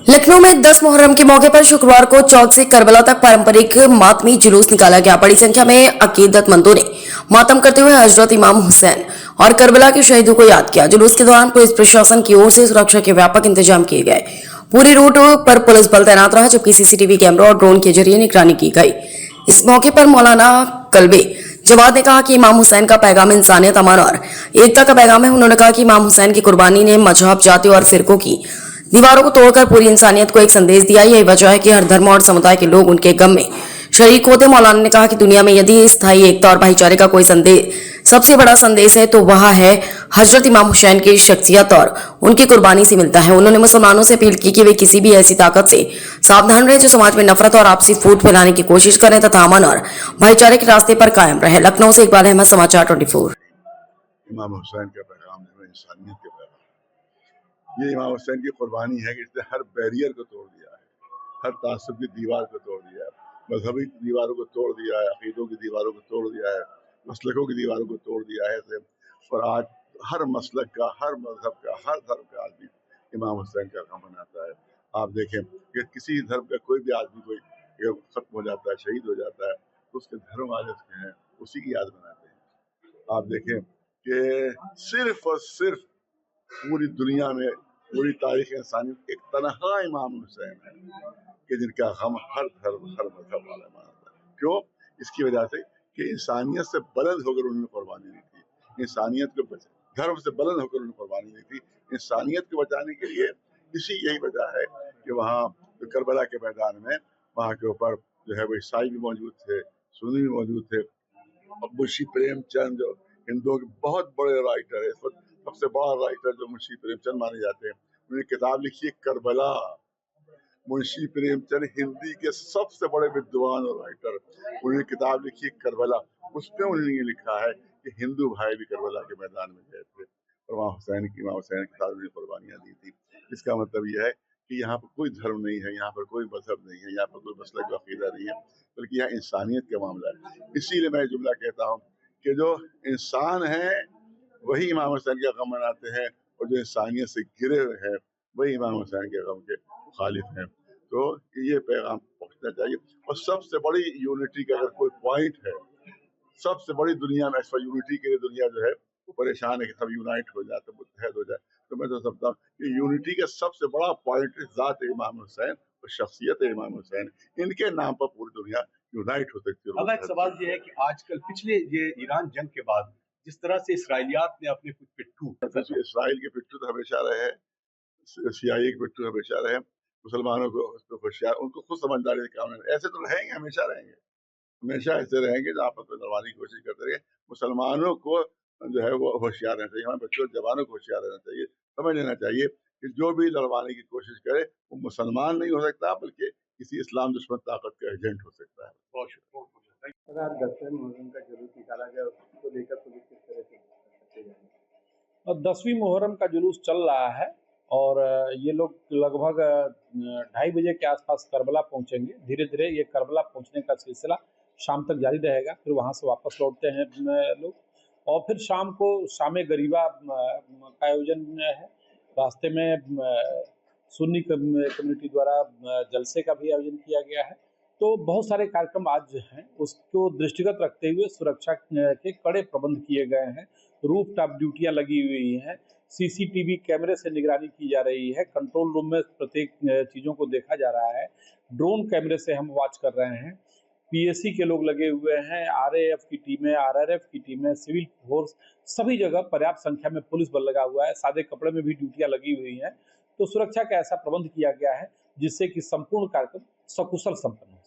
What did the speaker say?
लखनऊ में 10 मुहर्रम के मौके पर शुक्रवार को चौक से करबला तक पारंपरिक मातमी जुलूस निकाला गया। बड़ी संख्या में अकीदतमंदों ने मातम करते हुए हजरत इमाम हुसैन और करबला के शहीदों को याद किया। जुलूस के दौरान पुलिस प्रशासन की ओर से सुरक्षा के व्यापक इंतजाम किए गए। पूरे रूट पर पुलिस बल तैनात रहा, जबकि सीसीटीवी कैमरा और ड्रोन के जरिए निगरानी की गई। इस मौके पर मौलाना कल्बे जवाद ने कहा कि इमाम हुसैन का पैगाम इंसानियत, अमन और एकता का पैगाम है। उन्होंने कहा कि इमाम हुसैन की कुर्बानी ने मजहब, जाति और फिरकों की दीवारों को तोड़कर पूरी इंसानियत को एक संदेश दिया। यही वजह है कि हर धर्म और समुदाय के लोग उनके गम में शरीक होते। मौलाना ने कहा कि दुनिया में यदि स्थायी एकता और भाईचारे का कोई संदेश, सबसे बड़ा संदेश है, तो वह है हजरत इमाम हुसैन की शख्सियत और उनकी कुर्बानी से मिलता है। उन्होंने मुसलमानों से अपील की कि वे किसी भी ऐसी ताकत से सावधान रहे जो समाज में नफरत और आपसी फूट फैलाने की कोशिश करें तथा अमन और भाईचारे के रास्ते पर कायम रहे। लखनऊ से इकबाल अहमद, समाचार 24। इमाम हुसैन का पैगाम है, इंसानियत के पैगाम। ये इमाम हुसैन की कुर्बानी है कि इसने हर बैरियर को तोड़ दिया है, हर तासुब की दीवार को तोड़ दिया है, मजहबी दीवारों को तोड़ दिया है, अकीदों की दीवारों को तोड़ दिया है, मसलकों की दीवारों को तोड़ दिया है। और आज हर मसलक का, हर मजहब का, हर धर्म का आदमी इमाम हुसैन का गम मनाता है। आप देखें कि किसी धर्म का कोई भी आदमी कोई खत्म हो जाता है, शहीद हो जाता है, तो उसके धर्म वाले उसके हैं, उसी की याद मनाते हैं। आप देखें कि सिर्फ और सिर्फ पूरी दुनिया में, पूरी तारीख इंसानियत एक तनहा इमाम हुसैन है कि जिनका गम हर धर्म, हर मजहब वाला मानता है। क्यों? इसकी वजह से कि इंसानियत से बुलंद होकर उन्होंने कुर्बानी दी थी, इंसानियत को धर्म से बुलंद होकर उन्होंने कुर्बानी दी थी, इंसानियत को बचाने के लिए। यही वजह है कि वहाँ करबला के मैदान में, वहाँ के ऊपर जो है वो ईसाई भी मौजूद थे, सुन्नी भी मौजूद थे। मुंशी प्रेमचंद जो हिंदुओं के बहुत बड़े राइटर है, इस वक्त सबसे बड़ा राइटर जो मुंशी प्रेमचंद माने जाते हैं, उन्होंने किताब लिखी है करबला। मुंशी प्रेमचंद हिंदी के सबसे बड़े विद्वान और राइटर, उन्होंने किताब लिखी है करबला। उसमें उन्होंने लिखा है कि हिंदू भाई भी करबला के मैदान में गए थे और वहाँ इमाम हुसैन के साथ उन्होंने कुर्बानियाँ दी थी। इसका मतलब यह है कि यहाँ पर कोई धर्म नहीं है, यहाँ पर कोई मजहब नहीं है, यहाँ पर कोई मसलक का अकीदा नहीं है, बल्कि यहाँ इंसानियत का मामला है। इसीलिए मैं जुमला कहता हूँ कि जो इंसान है वही इमाम हुसैन का गम मनाते हैं, और जो इंसानियत से घिरे हुए हैं वही इमाम हुसैन के गम के मुखालिफ हैं। तो ये पैगाम पहुँचना चाहिए। और सबसे बड़ी यूनिटी का अगर कोई पॉइंट है, सबसे बड़ी दुनिया में, इस पर यूनिटी के लिए दुनिया जो है वो परेशान है कि सब यूनाइट हो जाए, सब मुत्तहद हो जाए। तो मैं तो समझता हूँ कि यूनिटी का सबसे बड़ा पॉइंट ज़ात इमाम हुसैन और शख्सियत इमाम हुसैन, इनके नाम पर पूरी दुनिया यूनाइट हो सकती है। अब एक सवाल ये है कि आजकल पिछले ये ईरान जंग के बाद जिस तरह से इसराइलियात ने अपने कुछ पिट्ठू, इसराइल के पिट्ठू तो हमेशा रहे, CIA के पिट्ठू हमेशा रहे, मुसलमानों को होशियार, उनको खुद समझदारी से काम नहीं, ऐसे तो रहेंगे, हमेशा रहेंगे, हमेशा ऐसे रहेंगे जो आपस में लड़वाने की कोशिश करते रहे। मुसलमानों को जो है वो होशियार रहना चाहिए, हमारे बच्चों जवानों को होशियार रहना चाहिए, समझ लेना चाहिए कि जो भी लड़वाने की कोशिश करे वो मुसलमान नहीं हो सकता, बल्कि किसी इस्लाम दुश्मन ताकत का एजेंट हो सकता है। बहुत शुक्रिया। आज 10वें मुहर्रम का जुलूस निकाला गया, उसको लेकर पुलिस किस तरह से? और 10वीं मुहर्रम का जुलूस चल रहा है और ये लोग लगभग 2:30 बजे के आसपास करबला पहुंचेंगे। धीरे धीरे ये करबला पहुंचने का सिलसिला शाम तक जारी रहेगा। फिर वहां से वापस लौटते हैं लोग और फिर शाम को शाम गरीबा का आयोजन है। रास्ते में सुन्नी कम्युनिटी द्वारा जलसे का भी आयोजन किया गया है। तो बहुत सारे कार्यक्रम आज हैं, उसको दृष्टिगत रखते हुए सुरक्षा के कड़े प्रबंध किए गए हैं। रूफ टॉप ड्यूटियाँ लगी हुई हैं, CCTV कैमरे से निगरानी की जा रही है, कंट्रोल रूम में प्रत्येक चीज़ों को देखा जा रहा है, ड्रोन कैमरे से हम वॉच कर रहे हैं, PAC के लोग लगे हुए हैं, RAF की टीमें, RRF की टीमें, सिविल फोर्स, सभी जगह पर्याप्त संख्या में पुलिस बल लगा हुआ है। सादे कपड़े में भी ड्यूटियाँ लगी हुई हैं। तो सुरक्षा का ऐसा प्रबंध किया गया है जिससे कि संपूर्ण कार्यक्रम सकुशल संपन्न हो।